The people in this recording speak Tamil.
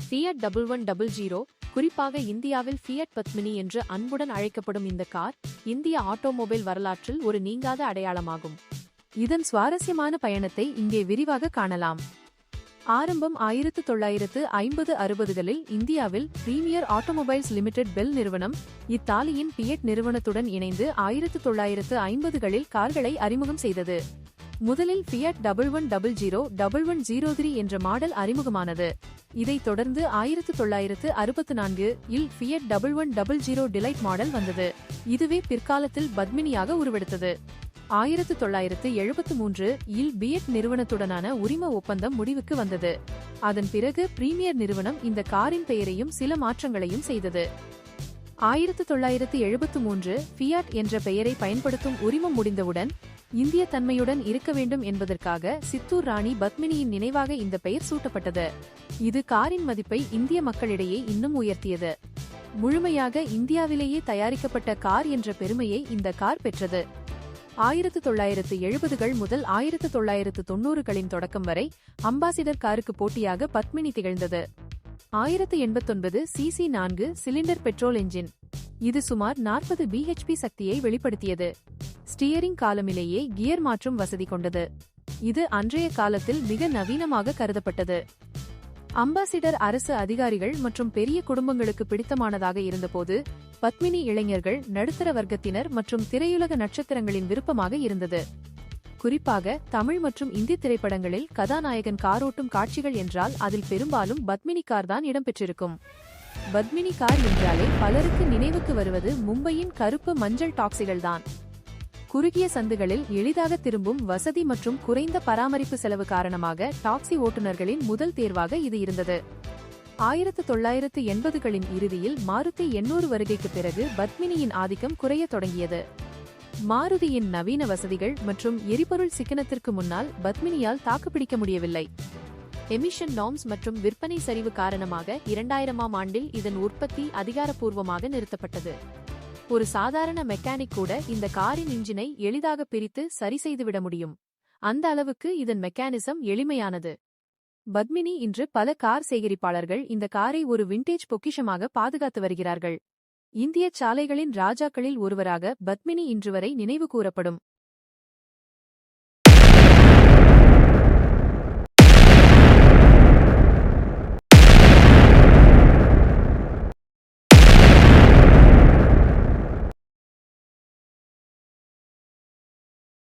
ஃபியட் 1100 குறிப்பாக இந்தியாவில் ஃபியட் பத்மினி என்று அன்புடன் அழைக்கப்படும் இந்த கார் இந்திய ஆட்டோமொபைல் வரலாற்றில் ஒரு நீங்காத அடையாளமாகும். இதன் சுவாரஸ்யமான பயணத்தை இங்கே விரிவாக காணலாம். ஆரம்பம் 1950-60களில் இந்தியாவில் பிரீமியர் ஆட்டோமொபைல்ஸ் லிமிடெட் பெல் நிறுவனம் இத்தாலியின் ஃபியட் நிறுவனத்துடன் இணைந்து 1950களில் கார்களை அறிமுகம் செய்தது. முதலில் ஃபியட் 1100-1103 என்ற மாடல் அறிமுகமானது. இதைத் தொடர்ந்து 1964 இல் ஃபியட் 1100 டிலைட் மாடல் வந்தது. இதுவே பிற்காலத்தில் பத்மினியாக உருவெடுத்தது. 1973 இல் பியட் நிறுவனத்துடனான உரிம ஒப்பந்தம் முடிவுக்கு வந்தது. அதன் பிறகு பிரீமியர் நிறுவனம் இந்த காரின் பெயரையும் சில மாற்றங்களையும் செய்தது. 1973 ஃபியாட் என்ற பெயரை பயன்படுத்தும் உரிமம் முடிந்தவுடன் இந்திய தன்மையுடன் இருக்க வேண்டும் என்பதற்காக சித்தூர் ராணி பத்மினியின் நினைவாக இந்த பெயர் சூட்டப்பட்டது. இது காரின் மதிப்பை இந்திய மக்களிடையே இன்னும் உயர்த்தியது. முழுமையாக இந்தியாவிலேயே தயாரிக்கப்பட்ட கார் என்ற பெருமையை இந்த கார் பெற்றது. 1970கள் முதல் 1990களின் தொடக்கம் வரை அம்பாசிடர் காருக்கு போட்டியாக பத்மினி திகழ்ந்தது. 1089 சிசி 4 சிலிண்டர் பெட்ரோல் என்ஜின். இது சுமார் 40 பிஹெச்பி சக்தியை வெளிப்படுத்தியது. ஸ்டியரிங் காலமிலேயே கியர் மாற்றும் வசதி கொண்டது. இது அன்றைய காலத்தில் மிக நவீனமாக கருதப்பட்டது. அம்பாசிடர் அரசு அதிகாரிகள் மற்றும் பெரிய குடும்பங்களுக்கு பிடித்தமானதாக இருந்தபோது பத்மினி இளைஞர்கள், நடுத்தர வர்க்கத்தினர் மற்றும் திரையுலக நட்சத்திரங்களின் விருப்பமாக இருந்தது. குறிப்பாக தமிழ் மற்றும் இந்தி திரைப்படங்களில் கதாநாயகன் காரோட்டும் காட்சிகள் என்றால் அதில் பெரும்பாலும் பத்மினி கார் தான் இடம்பெற்றிருக்கும். பத்மினி கார் என்றாலே பலருக்கு நினைவுக்கு வருவது மும்பையின் கருப்பு மஞ்சள் டாக்ஸிகள் தான். குறுகிய சந்துகளில் எளிதாக திரும்பும் வசதி மற்றும் குறைந்த பராமரிப்பு செலவு காரணமாக டாக்ஸி ஓட்டுநர்களின் முதல் தேர்வாக இது இருந்தது. 1980களின் இறுதியில் மாருதி 800 வருகைக்கு பிறகு பத்மினியின் ஆதிக்கம் குறைய தொடங்கியது. மாருதியின் நவீன வசதிகள் மற்றும் எரிபொருள் சிக்கனத்திற்கு முன்னால் பத்மினியால் தாக்குப்பிடிக்க முடியவில்லை. எமிஷன் நார்ம்ஸ் மற்றும் விற்பனை சரிவு காரணமாக 2000ஆம் ஆண்டில் இதன் உற்பத்தி அதிகாரப்பூர்வமாக நிறுத்தப்பட்டது. ஒரு சாதாரண மெக்கானிக் கூட இந்த காரின் இன்ஜினை எளிதாக பிரித்து சரி செய்துவிட முடியும். அந்த அளவுக்கு இதன் மெக்கானிசம் எளிமையானது. பத்மினி இன்று பல கார் சேகரிப்பாளர்கள் இந்த காரை ஒரு விண்டேஜ் பொக்கிஷமாக பாதுகாத்து வருகிறார்கள். இந்திய சாலைகளின் ராஜாக்களில் ஒருவராக பத்மினி இன்று வரை நினைவு கூறப்படும்.